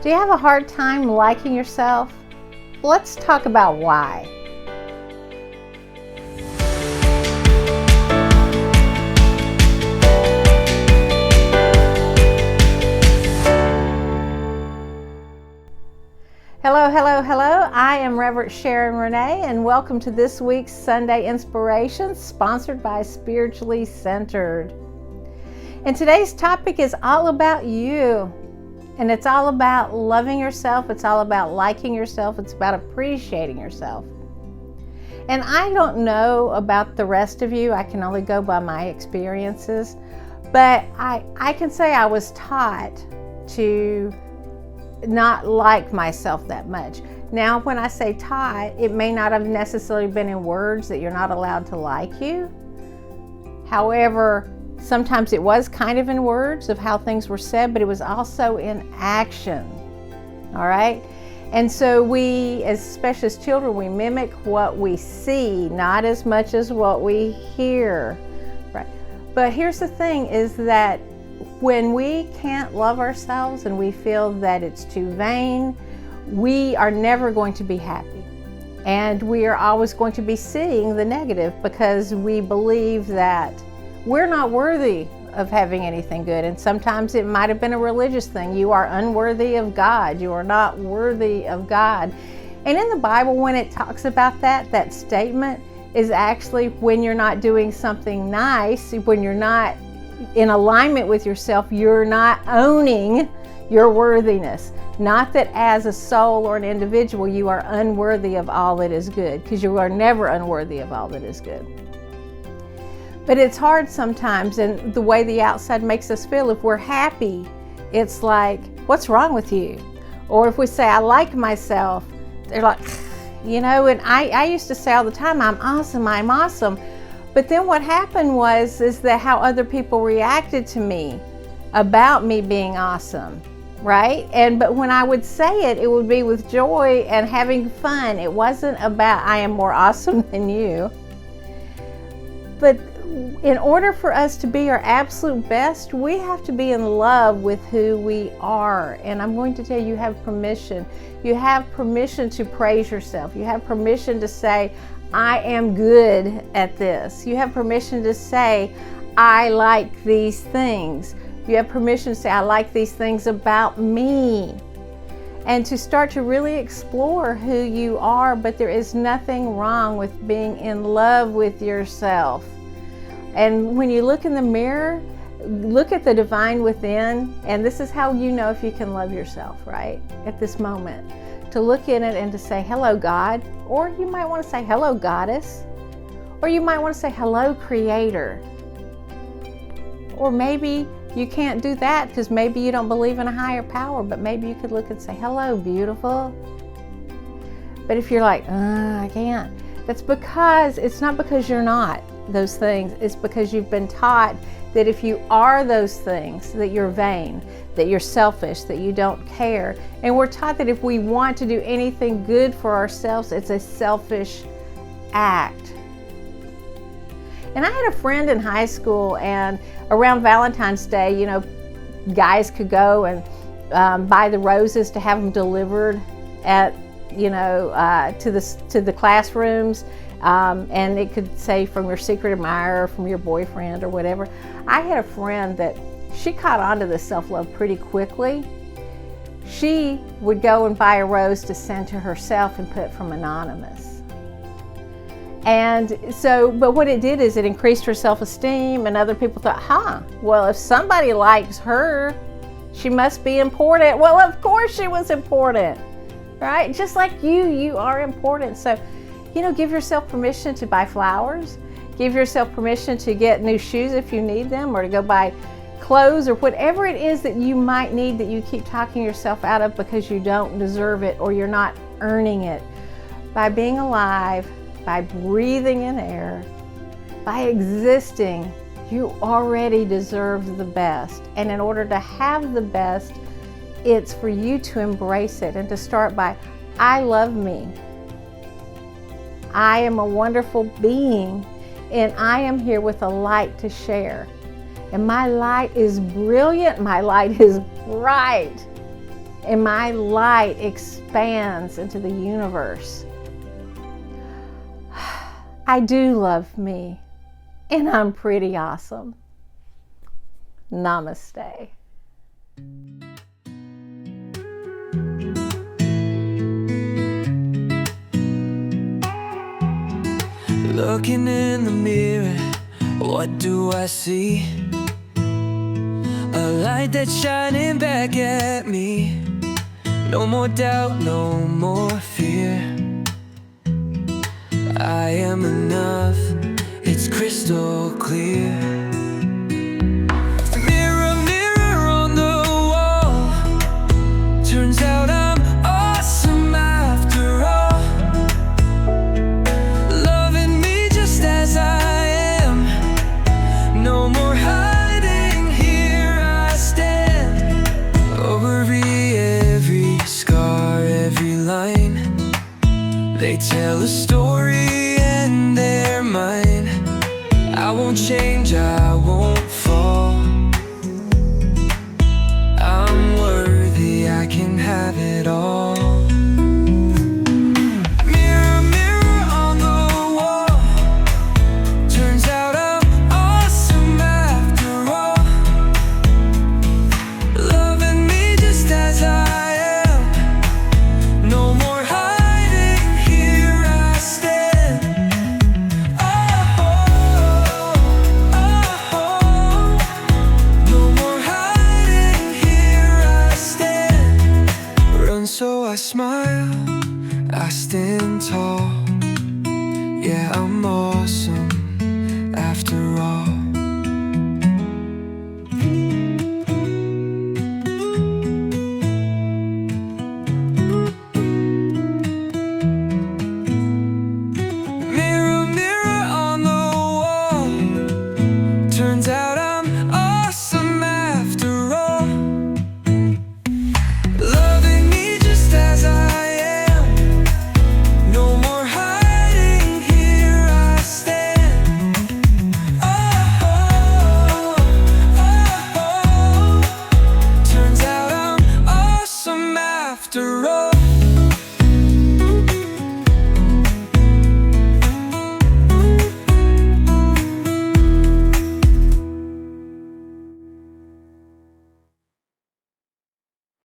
Do you have a hard time liking yourself? Let's talk about why. Hello, hello, hello. I am Reverend Sharon Renee, and welcome to this week's Sunday Inspiration, sponsored by Spiritually Centered. And today's topic is all about you. And it's all about loving yourself. It's all about liking yourself. It's about appreciating yourself. And I don't know about the rest of you. I can only go by my experiences. But I can say I was taught to not like myself that much. Now, when I say taught, it may not have necessarily been in words that you're not allowed to like you. However, sometimes it was kind of in words of how things were said, but it was also in action. All right? And so we, especially as children, we mimic what we see, not as much as what we hear. Right? But here's the thing is that when we can't love ourselves and we feel that it's too vain, we are never going to be happy. And we are always going to be seeing the negative because we believe that we're not worthy of having anything good. And sometimes it might have been a religious thing. You are unworthy of God. You are not worthy of God. And in the Bible, when it talks about that statement is actually when you're not doing something nice, when you're not in alignment with yourself, you're not owning your worthiness. Not that as a soul or an individual, you are unworthy of all that is good, because you are never unworthy of all that is good. But it's hard sometimes, and the way the outside makes us feel, if we're happy, it's like, what's wrong with you? Or if we say, I like myself, they're like, you know, and I used to say all the time, I'm awesome. But then what happened is that how other people reacted to me about me being awesome, right? But when I would say it, it would be with joy and having fun. It wasn't about I am more awesome than you. But in order for us to be our absolute best, we have to be in love with who we are. And I'm going to tell you, you have permission. You have permission to praise yourself. You have permission to say, I am good at this. You have permission to say, I like these things. You have permission to say, I like these things about me. And to start to really explore who you are, but there is nothing wrong with being in love with yourself. And when you look in the mirror, look at the divine within, and this is how you know if you can love yourself, right? At this moment. To look in it and to say, hello, God. Or you might want to say, hello, Goddess. Or you might want to say, hello, Creator. Or maybe you can't do that because maybe you don't believe in a higher power, but maybe you could look and say, hello, beautiful. But if you're like, I can't, that's because, it's not because you're not those things. It's because you've been taught that if you are those things, that you're vain, that you're selfish, that you don't care. And we're taught that if we want to do anything good for ourselves, it's a selfish act. And I had a friend in high school, and around Valentine's Day, you know, guys could go and buy the roses to have them delivered at, you know, to the classrooms. And it could say from your secret admirer, from your boyfriend or whatever. I had a friend that she caught on to this self-love pretty quickly. She would go and buy a rose to send to herself and put from anonymous. And so, but what it did is it increased her self-esteem, and other people thought, well, if somebody likes her, she must be important. Well, of course she was important, right? Just like you are important. So, you know, give yourself permission to buy flowers. Give yourself permission to get new shoes if you need them, or to go buy clothes, or whatever it is that you might need that you keep talking yourself out of because you don't deserve it or you're not earning it. By being alive, by breathing in air, by existing, you already deserve the best. And in order to have the best, it's for you to embrace it and to start by, I love me. I am a wonderful being, and I am here with a light to share. And my light is brilliant, my light is bright. and my light expands into the universe. I do love me, and I'm pretty awesome. Namaste. Looking in the mirror, what do I see? A light that's shining back at me. No more doubt, no more fear. I am enough, it's crystal clear. Mirror, mirror on the wall, turns out I'm awesome after all. Loving me just as I am. No more hiding, here I stand. Over every scar, every line, they tell a story and they're mine. I won't change, I won't fall. I'm worthy, I can have it all. Mirror, mirror on the wall, turns out I'm awesome after all. Loving me just as I am. No more hiding, here I stand. No more hiding, here I stand. Run so I smile, I stand tall. Yeah, I'm awesome after all.